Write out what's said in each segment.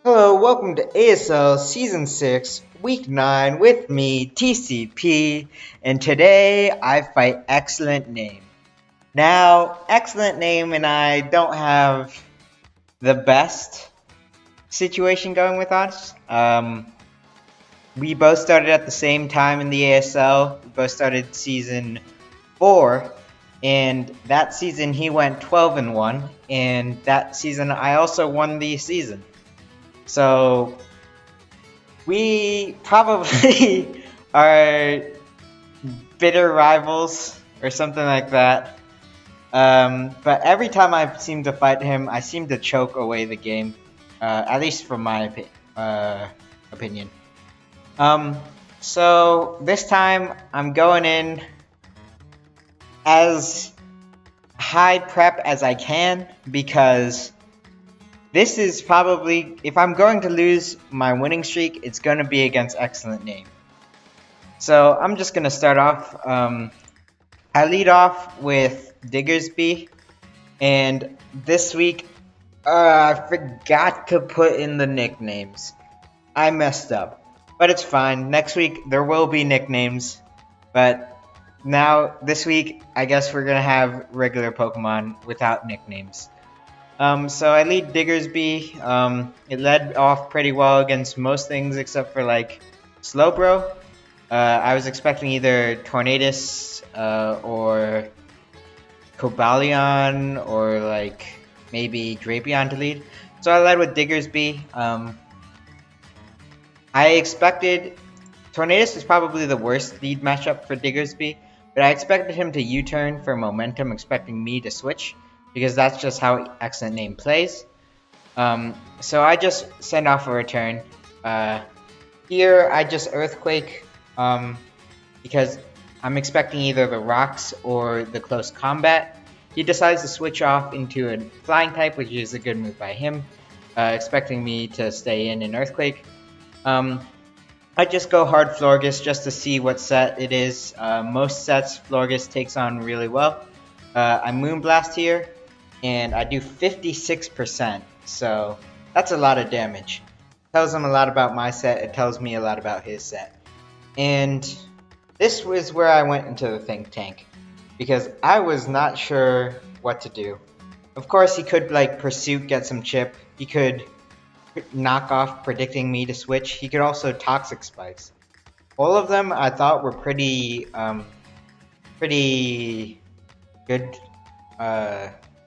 Hello, welcome to ASL Season 6, Week 9 with me, TCP, and today I fight Excellent Name. Now, Excellent Name and I don't have the best situation going with us. We both started at the same time in the ASL. We both started Season 4, and that season he went 12-1, and that season I also won the season. So we probably are bitter rivals or something like that. But every time I seem to fight him, I seem to choke away the game, at least from my opinion. So this time I'm going in as high prep as I can because this is probably, if I'm going to lose my winning streak, it's going to be against Excellent Name. So I'm just going to start off. I lead off with Diggersby, and this week I forgot to put in the nicknames. I messed up, but it's fine. Next week there will be nicknames, but now this week I guess we're going to have regular Pokemon without nicknames. So I lead Diggersby. It led off pretty well against most things except for like Slowbro. I was expecting either Tornadus or Cobalion or like maybe Drapion to lead. So I led with Diggersby. I expected Tornadus is probably the worst lead matchup for Diggersby, but I expected him to U-turn for momentum, expecting me to switch, because that's just how Excellent Name plays. So I just send off a return. Here I just Earthquake, because I'm expecting either the rocks or the close combat. He decides to switch off into a flying type, which is a good move by him, expecting me to stay in Earthquake. I just go hard Florges just to see what set it is. Most sets Florges takes on really well. I Moonblast here, and I do 56%, so that's a lot of damage. Tells him a lot about my set, it tells me a lot about his set. And this was where I went into the think tank, because I was not sure what to do. Of course, he could like Pursuit, get some chip. He could knock off predicting me to switch. He could also Toxic Spikes. All of them I thought were pretty good,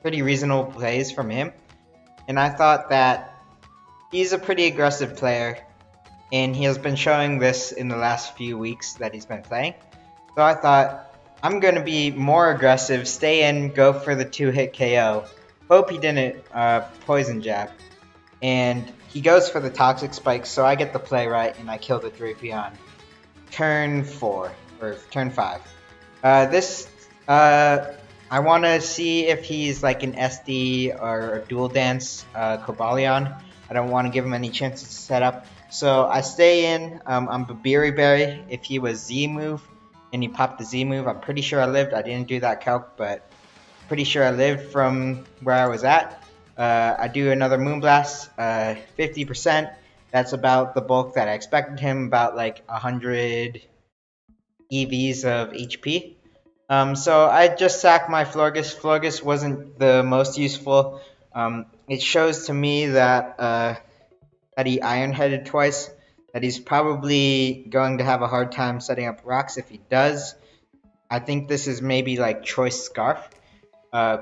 pretty reasonable plays from him. And I thought that he's a pretty aggressive player, and he has been showing this in the last few weeks that he's been playing. So I thought, I'm going to be more aggressive, stay in, go for the 2-hit KO. Hope he didn't Poison Jab. And he goes for the Toxic Spike, so I get the play right, and I kill the Drapion. Turn 4, or turn 5. I want to see if he's like an SD or a Dual Dance Cobalion. I don't want to give him any chances to set up. So I stay in. I'm Babiri Berry. If he was Z move and he popped the Z move, I'm pretty sure I lived. I didn't do that calc, but pretty sure I lived from where I was at. I do another Moonblast, 50%. That's about the bulk that I expected him, about like 100 EVs of HP. So I just sack my Florges. Florges wasn't the most useful. It shows to me that he Iron-Headed twice, that he's probably going to have a hard time setting up rocks if he does. I think this is maybe like Choice Scarf,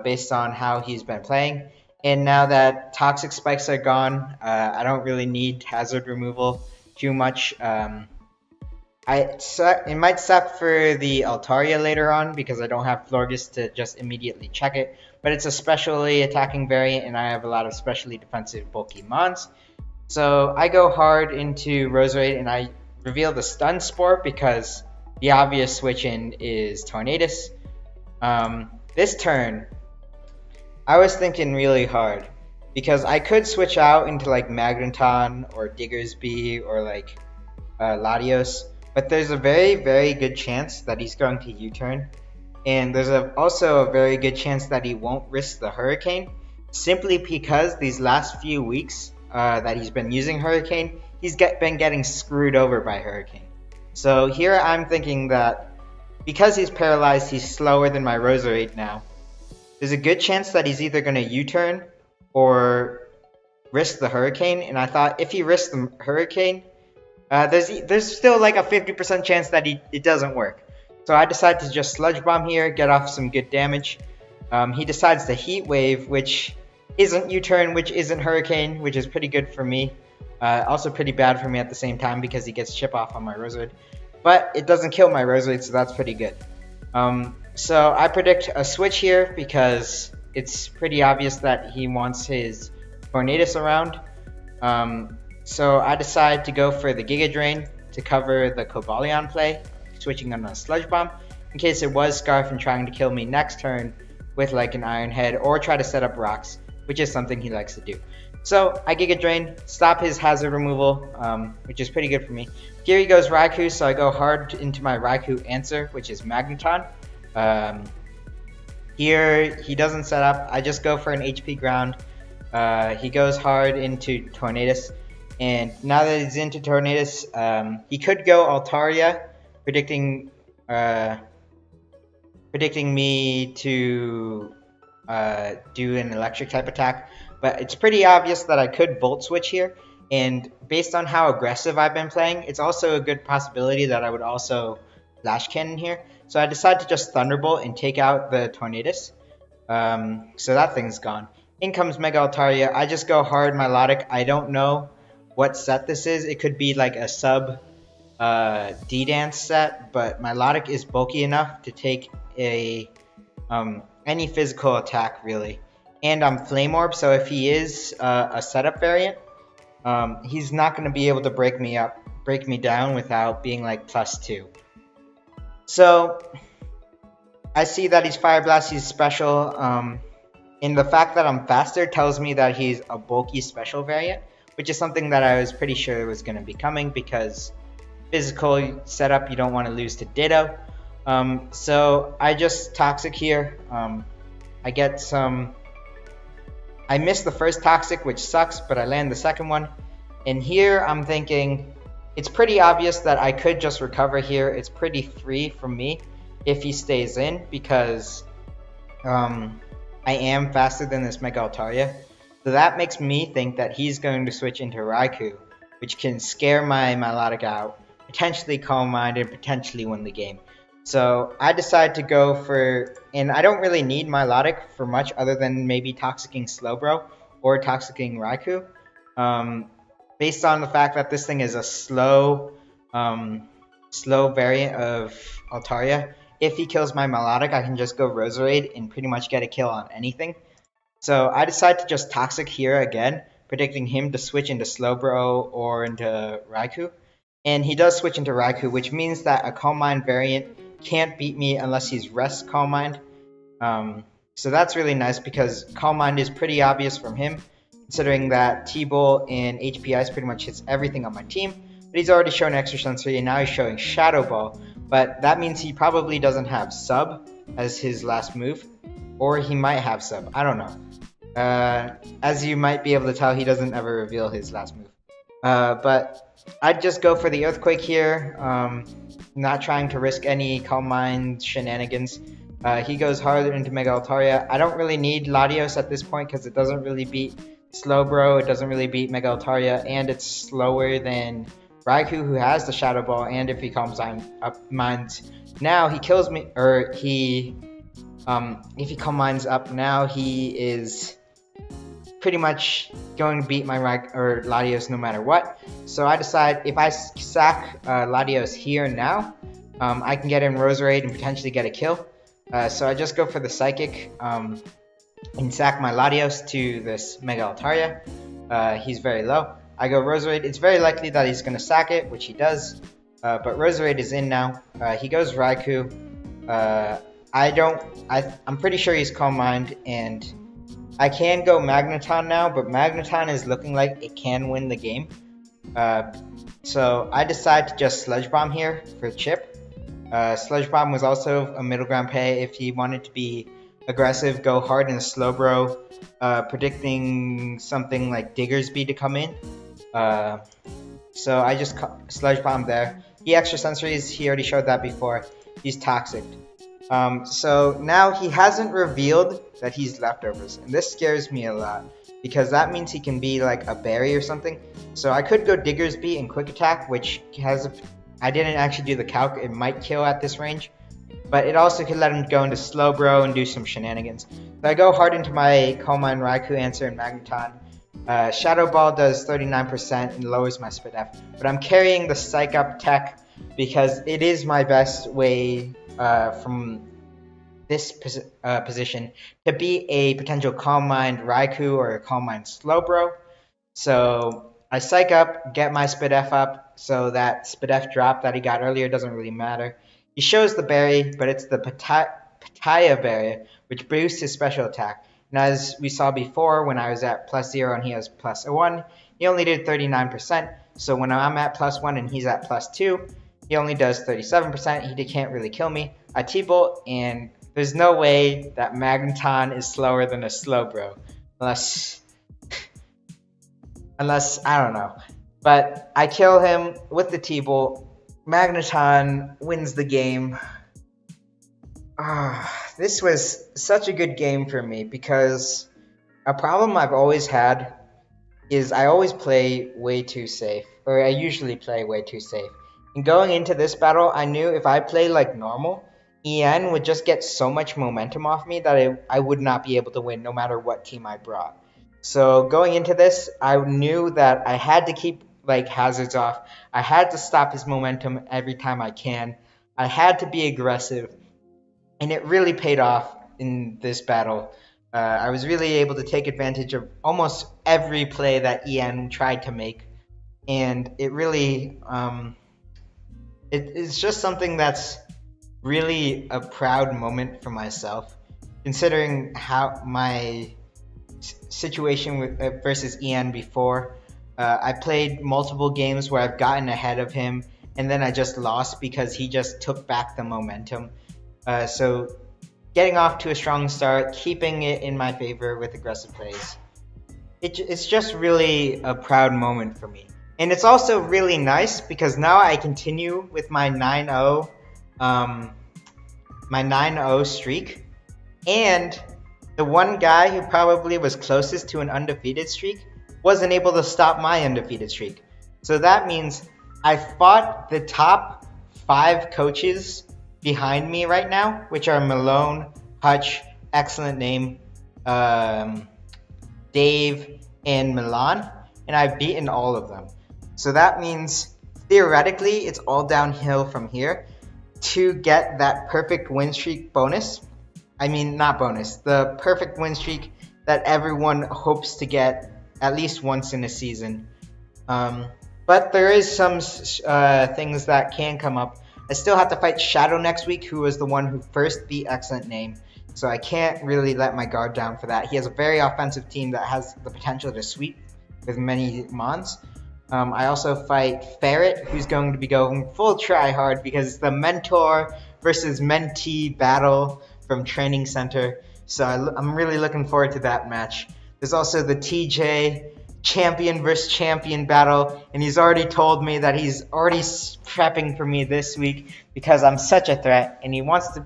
based on how he's been playing. And now that Toxic Spikes are gone, I don't really need Hazard Removal too much. It might suck for the Altaria later on because I don't have Florges to just immediately check it, but it's a specially attacking variant and I have a lot of specially defensive bulky mons. So I go hard into Roserade and I reveal the Stun Spore because the obvious switch in is Tornadus. This turn, I was thinking really hard because I could switch out into like Magneton or Diggersby or like Latios. But there's a very, very good chance that he's going to U-turn. And there's also a very good chance that he won't risk the Hurricane. Simply because these last few weeks, that he's been using Hurricane, he's been getting screwed over by Hurricane. So here I'm thinking that because he's paralyzed, he's slower than my Roserade now. There's a good chance that he's either going to U-turn or risk the Hurricane, and I thought if he risks the Hurricane, there's still like a 50% chance that it doesn't work. So I decided to just Sludge Bomb here, get off some good damage. He decides to Heat Wave, which isn't U-turn, which isn't Hurricane, which is pretty good for me. Also pretty bad for me at the same time because he gets chip off on my Roserade. But it doesn't kill my Roserade, so that's pretty good. So I predict a switch here because it's pretty obvious that he wants his Tornadus around. So I decide to go for the Giga Drain to cover the Cobalion play, switching on a Sludge Bomb, in case it was Scarf and trying to kill me next turn with like an Iron Head or try to set up rocks, which is something he likes to do. So I Giga Drain, stop his hazard removal, which is pretty good for me. Here he goes Raikou, so I go hard into my Raikou answer, which is Magneton. Here he doesn't set up, I just go for an HP ground. He goes hard into Tornadus, and now that he's into Tornadus, he could go Altaria, predicting me to do an electric type attack, but it's pretty obvious that I could Volt Switch here, and based on how aggressive I've been playing, it's also a good possibility that I would also Flash Cannon here. So I decided to just Thunderbolt and take out the Tornadus. So that thing's gone. In comes Mega Altaria. I just go hard Milotic. I don't know what set this is. It could be like a sub D-Dance set, but Milotic is bulky enough to take a any physical attack really. And I'm Flame Orb, so if he is a setup variant, he's not going to be able to break me down without being like +2. So I see that he's Fire Blast, he's special, and the fact that I'm faster tells me that he's a bulky special variant, which is something that I was pretty sure was going to be coming because physical setup you don't want to lose to Ditto. So I just Toxic here. I get some... I missed the first Toxic, which sucks, but I land the second one. And here I'm thinking it's pretty obvious that I could just recover here. It's pretty free from me if he stays in because I am faster than this Mega Altaria. So that makes me think that he's going to switch into Raikou, which can scare my Milotic out, potentially Calm Mind, and potentially win the game. So I decide to go for, and I don't really need Milotic for much other than maybe Toxicking Slowbro or Toxicking Raikou. Based on the fact that this thing is a slow variant of Altaria, if he kills my Milotic, I can just go Roserade and pretty much get a kill on anything. So I decide to just Toxic here again, predicting him to switch into Slowbro or into Raikou. And he does switch into Raikou, which means that a Calm Mind variant can't beat me unless he's Rest Calm Mind. So that's really nice because Calm Mind is pretty obvious from him, considering that T-Bolt and HP Ice pretty much hits everything on my team. But he's already shown Extra Sensory, and now he's showing Shadow Ball. But that means he probably doesn't have Sub as his last move. Or he might have Sub. I don't know. As you might be able to tell, he doesn't ever reveal his last move. But I'd just go for the Earthquake here. Not trying to risk any Calm Mind shenanigans. He goes harder into Mega Altaria. I don't really need Latios at this point because it doesn't really beat Slowbro. It doesn't really beat Mega Altaria. And it's slower than Raikou, who has the Shadow Ball. And if he Calms up Minds now, he kills me. Or he... if he Calm Minds up now, he is pretty much going to beat my Latios no matter what. So I decide if I sack Latios here now, I can get in Roserade and potentially get a kill. So I just go for the Psychic and sack my Latios to this Mega Altaria. He's very low. I go Roserade. It's very likely that he's going to sack it, which he does. But Roserade is in now. He goes Raikou. I'm pretty sure he's Calm Mind, and I can go Magneton now, but Magneton is looking like it can win the game. So I decide to just Sludge Bomb here for Chip. Sludge Bomb was also a middle ground play if he wanted to be aggressive, go hard in a slow bro, predicting something like Diggersby to come in. Uh, so I just Sludge Bomb there. He extra sensories, he already showed that before. He's toxic. So now he hasn't revealed that he's leftovers, and this scares me a lot because that means he can be like a berry or something. So I could go Diggersby and Quick Attack, which has I didn't actually do the calc. It might kill at this range, but it also could let him go into slow bro and do some shenanigans. So I go hard into my Calm Mind, Raikou, Answer, and Magneton. Shadow Ball does 39% and lowers my Spit F, but I'm carrying the Psych Up tech because it is my best way from this position to be a potential Calm Mind Raikou or a Calm Mind Slowbro. So I Psych Up, get my Spit F up, so that Spit F drop that he got earlier doesn't really matter. He shows the berry, but it's the Pataya berry, which boosts his special attack. And as we saw before, when I was at +0 and he has +1, he only did 39%. So when I'm at +1 and he's at +2, he only does 37%. He can't really kill me. I T-Bolt, and there's no way that Magneton is slower than a Slowbro. Unless, I don't know. But I kill him with the T-Bolt. Magneton wins the game. This was such a good game for me because a problem I've always had is I always play way too safe, or I usually play way too safe. And going into this battle, I knew if I play like normal, Ian would just get so much momentum off me that I would not be able to win no matter what team I brought. So going into this, I knew that I had to keep like hazards off. I had to stop his momentum every time I can. I had to be aggressive. And it really paid off in this battle. I was really able to take advantage of almost every play that Ian tried to make. And it really, it's just something that's really a proud moment for myself, considering how my situation with, versus Ian before. I played multiple games where I've gotten ahead of him, and then I just lost because he just took back the momentum. So getting off to a strong start, keeping it in my favor with aggressive plays, it's just really a proud moment for me. And it's also really nice because now I continue with my 9-0 streak. And the one guy who probably was closest to an undefeated streak wasn't able to stop my undefeated streak. So that means I fought the top 5 coaches behind me right now, which are Malone, Hutch, excellent name, Dave, and Milan, and I've beaten all of them. So that means theoretically it's all downhill from here to get that perfect win streak bonus. I mean, not bonus, the perfect win streak that everyone hopes to get at least once in a season. But there is some things that can come up. I still have to fight Shadow next week, who was the one who first beat Excellent Name. So I can't really let my guard down for that. He has a very offensive team that has the potential to sweep with many Mons. I also fight Ferret, who's going to be going full try hard because it's the mentor versus mentee battle from Training Center. So I'm really looking forward to that match. There's also the TJ champion versus champion battle, and he's already told me that he's already prepping for me this week because I'm such a threat, and he wants to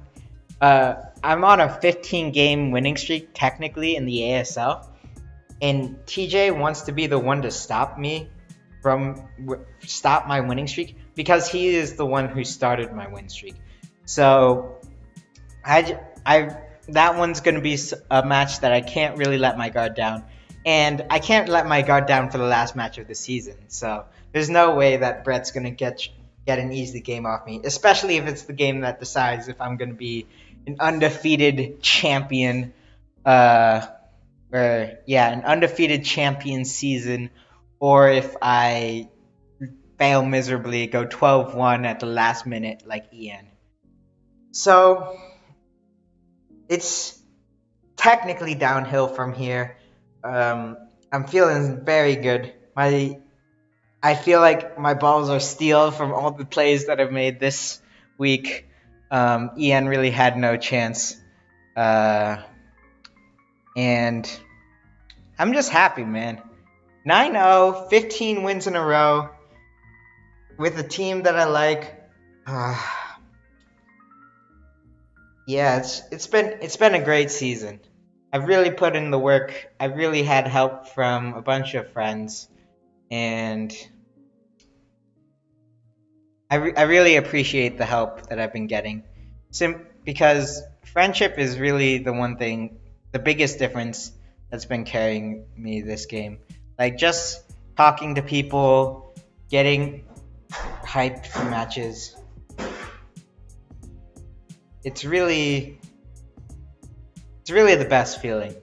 I'm on a 15 game winning streak technically in the ASL, and TJ wants to be the one to stop my winning streak because he is the one who started my win streak. So that one's going to be a match that I can't really let my guard down. And I can't let my guard down for the last match of the season. So there's no way that Brett's going to get an easy game off me, especially if it's the game that decides if I'm going to be an undefeated champion, an undefeated champion season, or if I fail miserably, go 12-1 at the last minute like Ian. So it's technically downhill from here. I'm feeling very good. I feel like my balls are steel from all the plays that I've made this week. Ian really had no chance. And I'm just happy, man. 9-0, 15 wins in a row with a team that I like. Yeah, it's been a great season. I've really put in the work. I've really had help from a bunch of friends, and I really appreciate the help that I've been getting. Because friendship is really the one thing, the biggest difference that's been carrying me this game. Like just talking to people, getting hyped for matches. It's really the best feeling.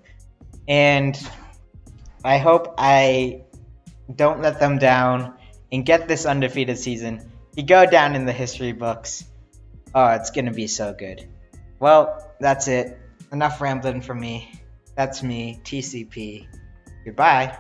And I hope I don't let them down and get this undefeated season. You go down in the history books. Oh, it's gonna be so good. Well, that's it. Enough rambling from me. That's me, TCP. Goodbye.